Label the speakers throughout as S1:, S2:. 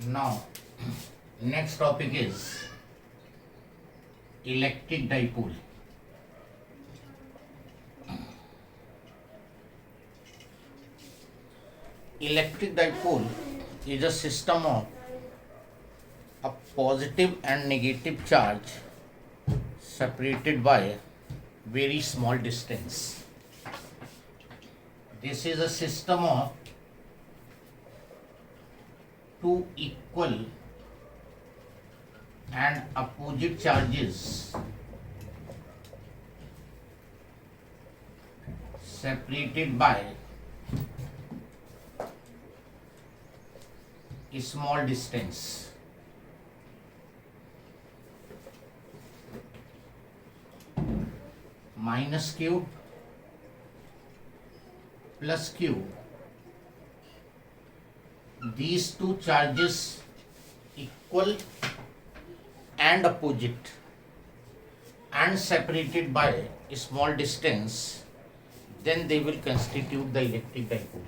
S1: Now, next topic is electric dipole. Electric dipole is a system of a positive and negative charge separated by very small distance. This is a system of two equal and opposite charges separated by a small distance. Minus q plus q. These two charges equal and opposite and separated by a small distance, then they will constitute the electric dipole.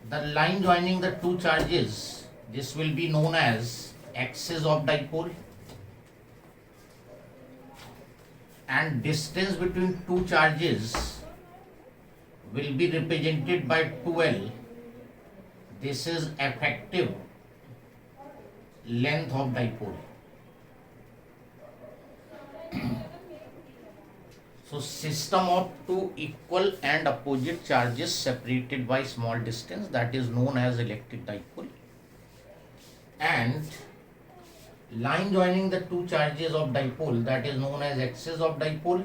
S1: The line joining the two charges, this will be known as axis of dipole, and distance between two charges will be represented by 2L. This is effective length of dipole. So system of two equal and opposite charges separated by small distance, that is known as electric dipole, and line joining the two charges of dipole, that is known as axis of dipole,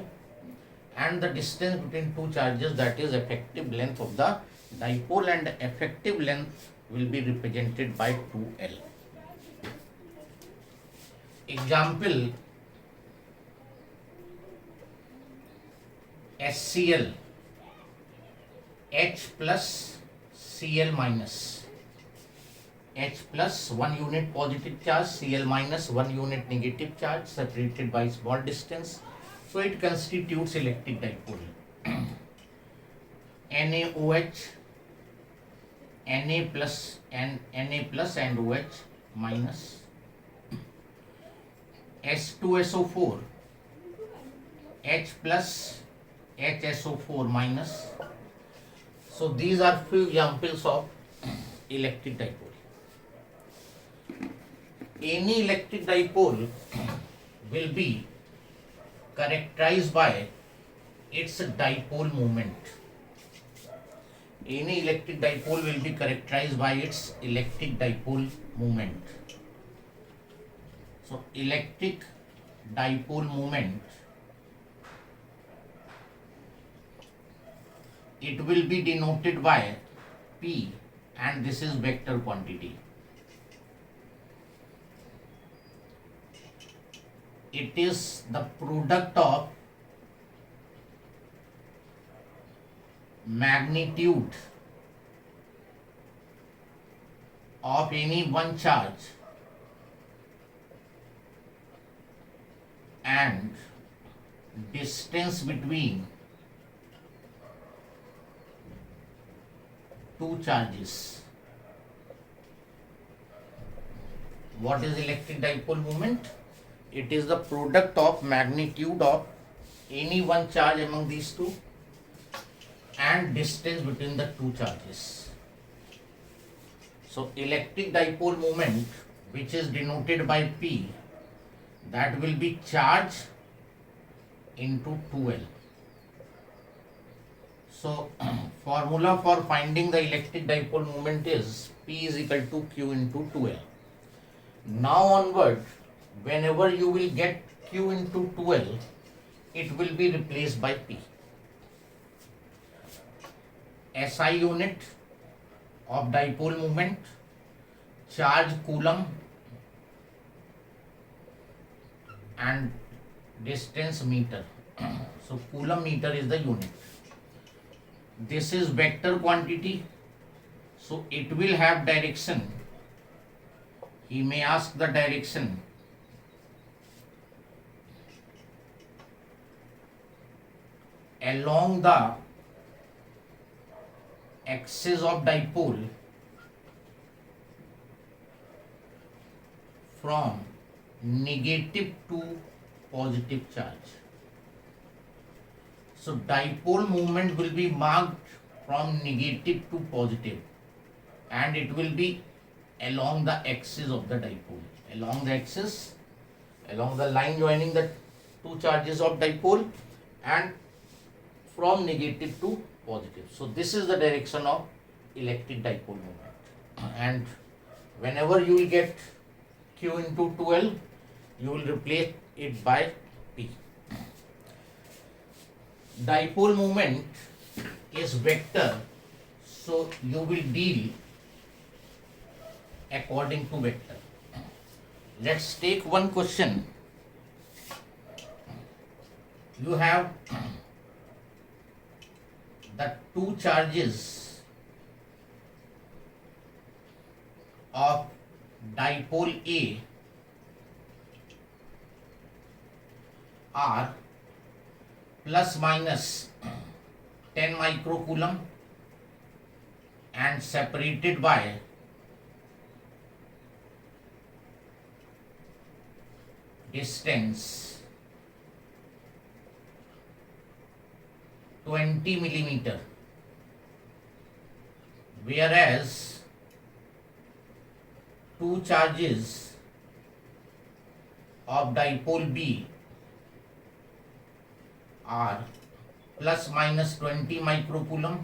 S1: and the distance between two charges, that is effective length of the dipole, and effective length will be represented by 2L. Example: HCl, H plus Cl minus. H plus 1 unit positive charge, Cl minus 1 unit negative charge separated by small distance. So it constitutes electric dipole. NaOH, Na plus and OH minus. H2SO4, H plus HSO4 minus. So these are few examples of electric dipole. Any electric dipole will be characterized by its dipole moment. Any electric dipole will be characterized by its electric dipole moment. So electric dipole moment, it will be denoted by P, and this is vector quantity. It is the product of magnitude of any one charge and distance between two charges. What is electric dipole moment? It is the product of magnitude of any one charge among these two and distance between the two charges. So electric dipole moment, which is denoted by P, that will be charge into 2L. So formula for finding the electric dipole moment is P is equal to Q into 2L. Now onward, whenever you will get Q into 2L, it will be replaced by P. SI unit of dipole moment, charge coulomb, and distance meter. So coulomb meter is the unit. This is vector quantity, so it will have direction. He may ask the direction. Along the axis of dipole from negative to positive charge. So dipole moment will be marked from negative to positive, and it will be along the axis of the dipole. Along the axis, along the line joining the two charges of dipole, and from negative to positive. So this is the direction of electric dipole moment. And whenever you will get Q into 2L, you will replace it by P. Dipole moment is vector, so you will deal according to vector. Let's take one question. You have the two charges of dipole A are plus minus 10 microcoulomb and separated by distance 20 millimeter, whereas two charges of dipole B are plus minus 20 microcoulomb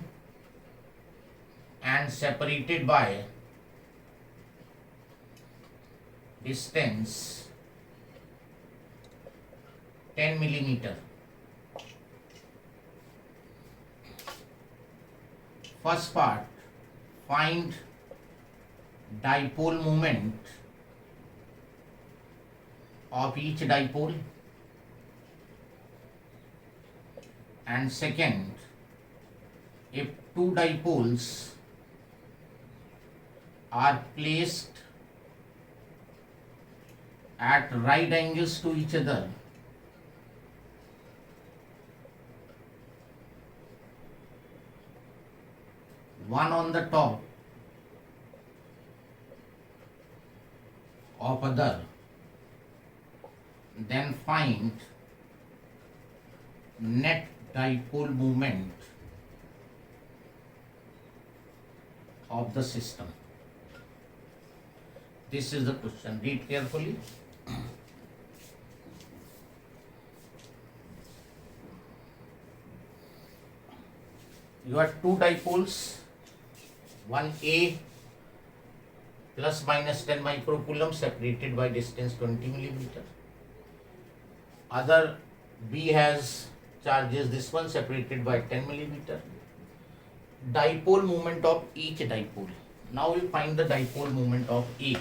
S1: and separated by distance 10 millimeter. First part, find dipole moment of each dipole, and second, if two dipoles are placed at right angles to each other, one on the top of other, then find net dipole moment of the system. This is the question. Read carefully. You have two dipoles, one A plus minus 10 microcoulomb separated by distance 20 millimeter. Other B has charges, this one separated by 10 millimeter. Dipole moment of each dipole. Now we find the dipole moment of A.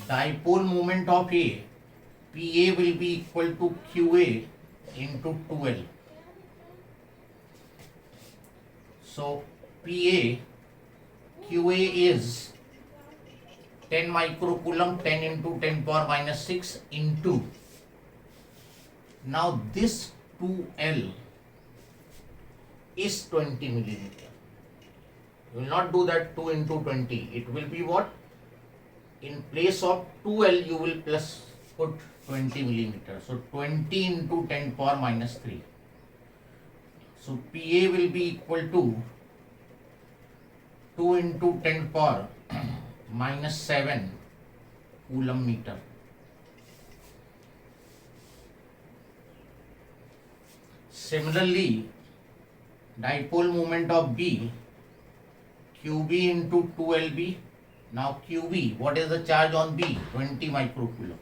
S1: Dipole moment of A, PA will be equal to QA into 2L. So PA, QA is 10 microcoulomb, 10 into 10 power minus 6 into. Now this 2L is 20 millimeter. You will not do that 2 into 20. It will be what? In place of 2L, you will plus put 20 millimeter. So 20 into 10 power minus 3. So PA will be equal to 2 into 10 power minus 7 coulomb meter. Similarly, dipole moment of B, QB into 2LB. Now QB, what is the charge on B? 20 microcoulomb.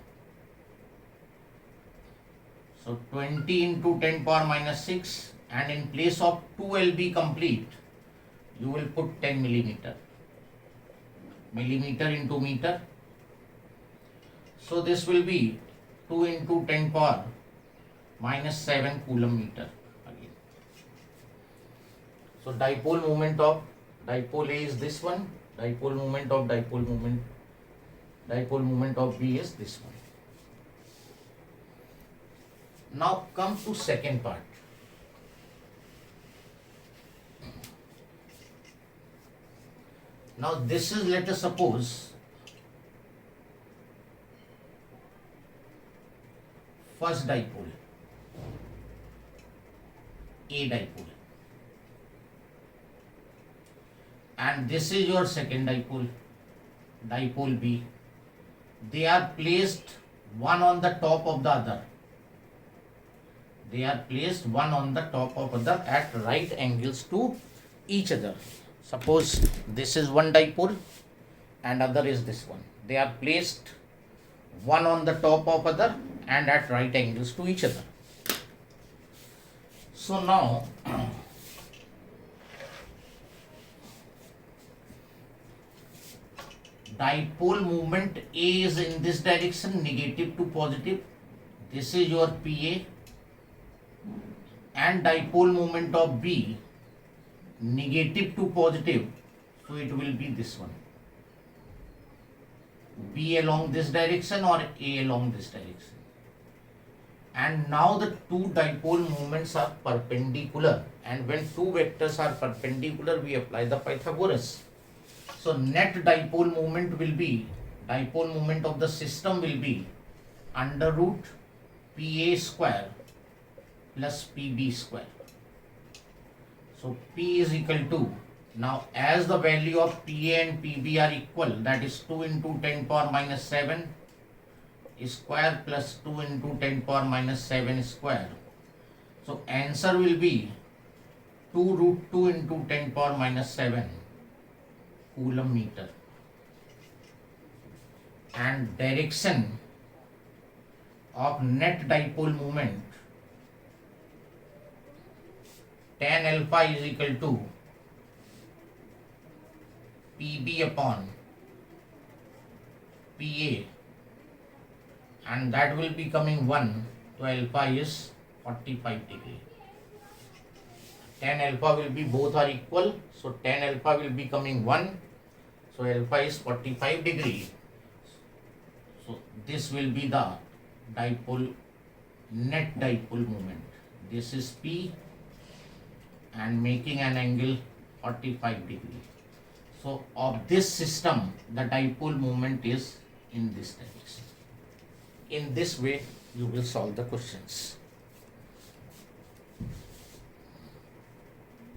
S1: So 20 into 10 power minus 6, and in place of 2LB complete, you will put 10 millimeter. Millimeter into meter. So this will be 2 into 10 power minus 7 coulomb meter again. So dipole moment of dipole A is this one. Dipole moment of B is this one. Now come to second part. Now this is, let us suppose, first dipole, A dipole, and this is your second dipole, dipole B. They are placed one on the top of the other. They are placed one on the top of other at right angles to each other. Suppose this is one dipole and other is this one. They are placed one on the top of other and at right angles to each other. So now dipole moment A is in this direction, negative to positive. This is your PA, and dipole moment of B, negative to positive, so it will be this one. B along this direction or A along this direction. And now the two dipole moments are perpendicular, and when two vectors are perpendicular, we apply the Pythagoras. So net dipole moment will be, dipole moment of the system will be under root PA square plus PB square. So P is equal to, now as the value of PA and PB are equal, that is 2 into 10 power minus 7 square plus 2 into 10 power minus 7 square. So answer will be 2 root 2 into 10 power minus 7 coulomb meter. And direction of net dipole moment, tan alpha is equal to PB upon PA, and that will be coming 1, so alpha is 45 degree. Tan alpha will be, both are equal, so tan alpha will be coming 1, so alpha is 45 degree. So this will be the dipole, net dipole moment. This is P and making an angle 45 degree. So of this system, the dipole moment is in this direction. In this way, you will solve the questions.